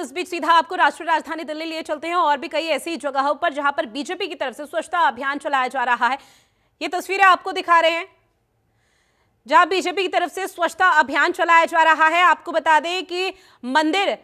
इस बीच सीधा आपको राष्ट्रीय राजधानी दिल्ली लिए चलते हैं और भी कई ऐसी जगहों पर जहां पर बीजेपी की तरफ से स्वच्छता अभियान चलाया जा रहा है। ये तस्वीरें आपको दिखा रहे हैं जहां बीजेपी की तरफ से स्वच्छता अभियान चलाया जा रहा है। आपको बता दें कि मंदिर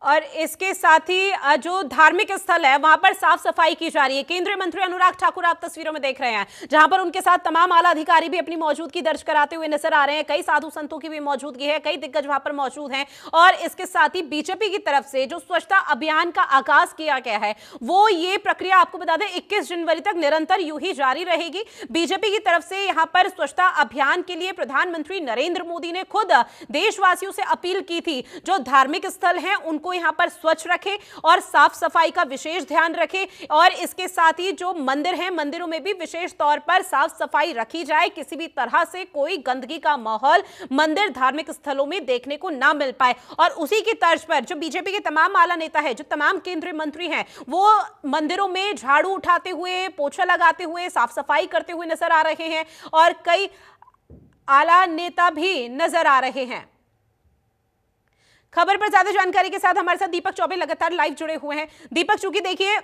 और इसके साथ ही जो धार्मिक स्थल है वहां पर साफ सफाई की जा रही है। केंद्रीय मंत्री अनुराग ठाकुर आप तस्वीरों में देख रहे हैं, जहां पर उनके साथ तमाम आला अधिकारी भी अपनी मौजूदगी दर्ज कराते हुए नजर आ रहे हैं। कई साधु संतों की भी मौजूदगी है, कई दिग्गज वहां पर मौजूद हैं। और इसके साथ ही बीजेपी की तरफ से जो स्वच्छता अभियान का आगाज किया गया है वो ये प्रक्रिया आपको बता दें 21 जनवरी तक निरंतर यूं ही जारी रहेगी। बीजेपी की तरफ से यहां पर स्वच्छता अभियान के लिए प्रधानमंत्री नरेंद्र मोदी ने खुद देशवासियों से अपील की थी, जो धार्मिक स्थल हैं उनको यहां पर स्वच्छ रखें और साफ सफाई का विशेष ध्यान रखें। और इसके साथ ही जो मंदिर हैं मंदिरों में भी विशेष तौर पर साफ सफाई रखी जाए, किसी भी तरह से कोई गंदगी का माहौल मंदिर धार्मिक स्थलों में देखने को ना मिल पाए। और उसी की तर्ज पर जो बीजेपी के तमाम आला नेता है, जो तमाम केंद्रीय मंत्री हैं, वो मंदिरों में झाड़ू उठाते हुए, पोछा लगाते हुए, साफ सफाई करते हुए नजर आ रहे हैं और कई आला नेता भी नजर आ रहे हैं। खबर पर ज्यादा जानकारी के साथ हमारे साथ दीपक चौबे लगातार लाइव जुड़े हुए हैं। दीपक, चूंकि देखिए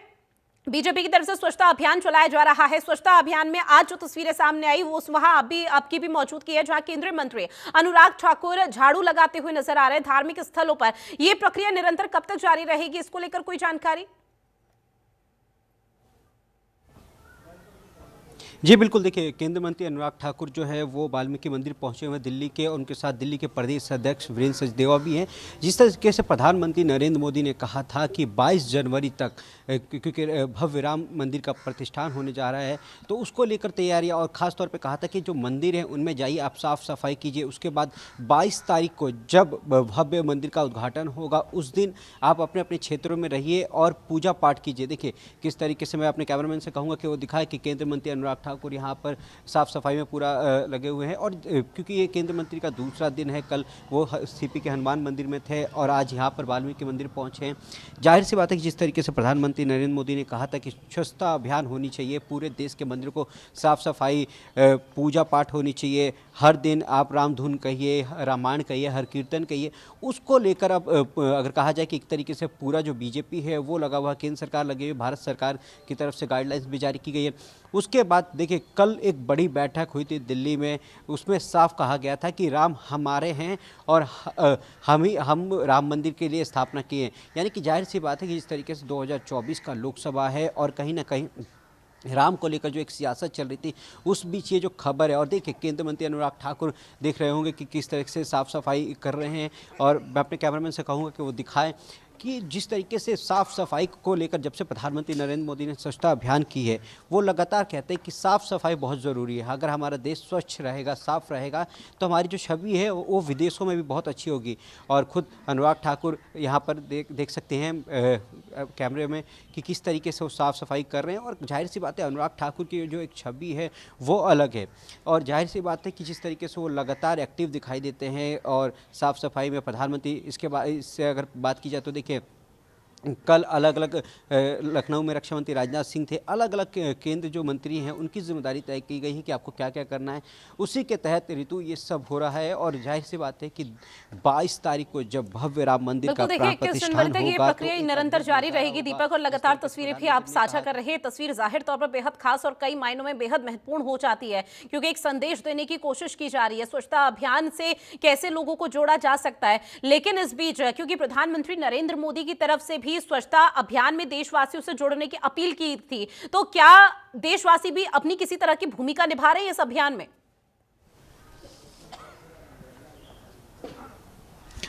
बीजेपी की तरफ से स्वच्छता अभियान चलाया जा रहा है, स्वच्छता अभियान में आज जो तस्वीरें सामने आई वो वहां अभी आपकी भी मौजूदगी है, जहां केंद्रीय मंत्री अनुराग ठाकुर झाड़ू लगाते हुए नजर आ रहे हैं धार्मिक स्थलों पर। यह प्रक्रिया निरंतर कब तक जारी रहेगी, इसको लेकर कोई जानकारी? जी बिल्कुल, देखिए केंद्रीय मंत्री अनुराग ठाकुर जो है वो वाल्मीकि मंदिर पहुंचे हुए दिल्ली के, और उनके साथ दिल्ली के प्रदेश अध्यक्ष वीरेंद्र सचदेवा भी हैं। जिस तरीके से प्रधानमंत्री नरेंद्र मोदी ने कहा था कि 22 जनवरी तक क्योंकि भव्य राम मंदिर का प्रतिष्ठान होने जा रहा है, तो उसको लेकर तैयारियां, और ख़ास तौर पे कहा था कि जो मंदिर हैं उनमें जाइए, आप साफ़ सफाई कीजिए। उसके बाद 22 तारीख को जब भव्य मंदिर का उद्घाटन होगा उस दिन आप अपने अपने क्षेत्रों में रहिए और पूजा पाठ कीजिए। देखिए किस तरीके से, मैं अपने कैमरामैन से कहूँगा कि वो दिखाए कि केंद्रीय मंत्री अनुराग ठाकुर यहाँ पर साफ सफाई में पूरा लगे हुए हैं। और क्योंकि ये केंद्रीय मंत्री का दूसरा दिन है, कल वो सीपी के हनुमान मंदिर में थे और आज यहाँ पर वाल्मीकि मंदिर पहुँचे हैं। जाहिर सी बात है कि जिस तरीके से प्रधानमंत्री नरेंद्र मोदी ने कहा था कि स्वच्छता अभियान होनी चाहिए, पूरे देश के मंदिरों को साफ सफाई, पूजा पाठ होनी चाहिए, हर दिन आप राम धुन कहिए, रामायण कहिए, हर कीर्तन कहिए, उसको लेकर अब अगर कहा जाए कि एक तरीके से पूरा जो बीजेपी है वो लगा हुआ, केंद्र सरकार लगी हुई, भारत सरकार की तरफ से गाइडलाइंस भी जारी की गई है। उसके बाद देखिए कल एक बड़ी बैठक हुई थी दिल्ली में, उसमें साफ कहा गया था कि राम हमारे हैं और हम राम मंदिर के लिए स्थापना किए हैं। यानी कि जाहिर सी बात है कि जिस तरीके से 2024 का लोकसभा है और कहीं ना कहीं राम को लेकर जो एक सियासत चल रही थी, उस बीच ये जो खबर है, और देखिए केंद्रीय मंत्री अनुराग ठाकुर देख रहे होंगे कि किस तरह से साफ़ सफाई कर रहे हैं। और मैं अपने कैमरामैन से कहूँगा कि वो दिखाएं कि जिस तरीके से साफ़ सफाई को लेकर जब से प्रधानमंत्री नरेंद्र मोदी ने स्वच्छता अभियान की है, वो लगातार कहते हैं कि साफ़ सफाई बहुत ज़रूरी है। अगर हमारा देश स्वच्छ रहेगा, साफ़ रहेगा, तो हमारी जो छवि है वो विदेशों में भी बहुत अच्छी होगी। और ख़ुद अनुराग ठाकुर यहाँ पर देख सकते हैं कैमरे में कि किस तरीके से वो साफ़ सफाई कर रहे हैं। और जाहिर सी बात है अनुराग ठाकुर की जो एक छवि है वो अलग है, और जाहिर सी बात है कि जिस तरीके से वो लगातार एक्टिव दिखाई देते हैं और साफ़ सफाई में प्रधानमंत्री, इसके बाद इससे अगर बात की जाए तो देखिए कल अलग अलग लखनऊ में रक्षा मंत्री राजनाथ सिंह थे, अलग अलग केंद्र जो मंत्री हैं उनकी जिम्मेदारी तय की गई है कि आपको क्या क्या करना है, उसी के तहत ऋतु ये सब हो रहा है। और जाहिर सी बात है कि 22 तारीख को जब भव्य राम मंदिर का प्राण प्रतिष्ठान होगा, ये प्रक्रिया निरंतर जारी रहेगी। दीपक, और लगातार तस्वीरें भी आप साझा कर रहे हैं। तस्वीर जाहिर तौर पर बेहद खास और कई मायनों में बेहद महत्वपूर्ण हो जाती है, क्योंकि एक संदेश देने की कोशिश की जा रही है स्वच्छता अभियान से कैसे लोगों को जोड़ा जा सकता है। लेकिन इस बीच क्योंकि प्रधानमंत्री नरेंद्र मोदी की तरफ से भी स्वच्छता अभियान में देशवासियों से जुड़ने की अपील की थी, तो क्या देशवासी भी अपनी किसी तरह की भूमिका निभा रहे हैं इस अभियान में?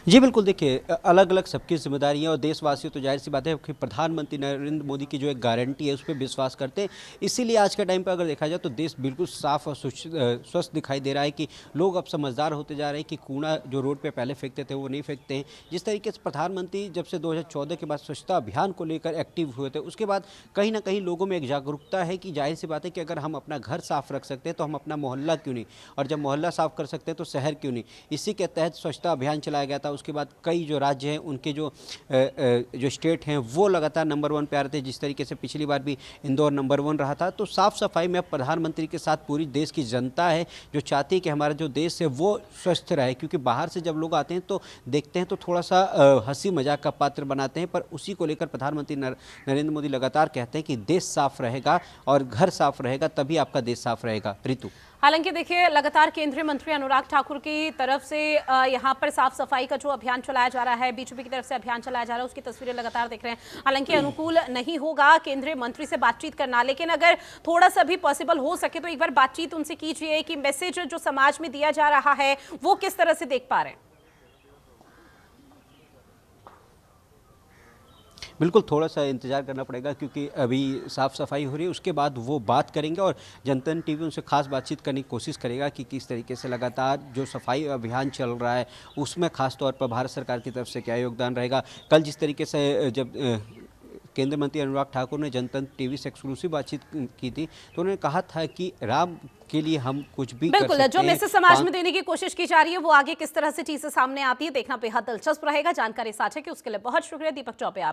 जी बिल्कुल, देखिए अलग अलग सबकी जिम्मेदारी है, और देशवासियों तो जाहिर सी बात है कि प्रधानमंत्री नरेंद्र मोदी की जो एक गारंटी है उस पर विश्वास करते हैं। इसीलिए आज के टाइम पर अगर देखा जाए तो देश बिल्कुल साफ और स्वस्थ दिखाई दे रहा है कि लोग अब समझदार होते जा रहे हैं कि कूड़ा जो रोड पे पहले फेंकते थे वो नहीं फेंकते हैं। जिस तरीके से प्रधानमंत्री जब से 2014 के बाद स्वच्छता अभियान को लेकर एक्टिव हुए थे, उसके बाद कहीं ना कहीं लोगों में एक जागरूकता है कि जाहिर सी बात है कि अगर हम अपना घर साफ रख सकते हैं तो हम अपना मोहल्ला क्यों नहीं, और जब मोहल्ला साफ कर सकते हैं तो शहर क्यों नहीं। इसी के तहत स्वच्छता अभियान चलाया गया था। उसके बाद कई जो राज्य हैं उनके जो स्टेट हैं वो लगातार नंबर 1 पे आ रहे थे। जिस तरीके से पिछली बार भी इंदौर नंबर 1 रहा था। तो साफ सफाई में अब प्रधानमंत्री के साथ पूरी देश की जनता है जो चाहती है कि हमारा जो देश है वो स्वस्थ रहे, क्योंकि बाहर से जब लोग आते हैं तो देखते हैं तो थोड़ा सा हंसी मजाक का पात्र बनाते हैं, पर उसी को लेकर प्रधानमंत्री नरेंद्र मोदी लगातार कहते हैं कि देश साफ रहेगा और घर साफ रहेगा तभी आपका देश साफ रहेगा। ऋतु, हालांकि देखिए लगातार केंद्रीय मंत्री अनुराग ठाकुर की तरफ से यहाँ पर साफ सफाई का जो अभियान चलाया जा रहा है, बीजेपी की तरफ से अभियान चलाया जा रहा है, उसकी तस्वीरें लगातार देख रहे हैं। हालांकि अनुकूल नहीं होगा केंद्रीय मंत्री से बातचीत करना, लेकिन अगर थोड़ा सा भी पॉसिबल हो सके तो एक बार बातचीत उनसे कीजिए कि मैसेज जो समाज में दिया जा रहा है वो किस तरह से देख पा रहे हैं। बिल्कुल थोड़ा सा इंतजार करना पड़ेगा क्योंकि अभी साफ़ सफाई हो रही है, उसके बाद वो बात करेंगे और जनता टीवी उनसे खास बातचीत करने की कोशिश करेगा कि किस तरीके से लगातार जो सफाई अभियान चल रहा है उसमें खास तौर पर भारत सरकार की तरफ से क्या योगदान रहेगा। कल जिस तरीके से जब केंद्रीय मंत्री अनुराग ठाकुर ने जनतंत्र टीवी से एक्सक्लूसिव बातचीत की थी तो उन्होंने कहा था कि राम के लिए हम कुछ भी कर बिल्कुल सकते जो हैं। मैसेज समाज में देने की कोशिश की जा रही है वो आगे किस तरह से चीजें सामने आती है देखना बेहद दिलचस्प रहेगा। जानकारी साझा की उसके लिए बहुत शुक्रिया दीपक चौबे आप।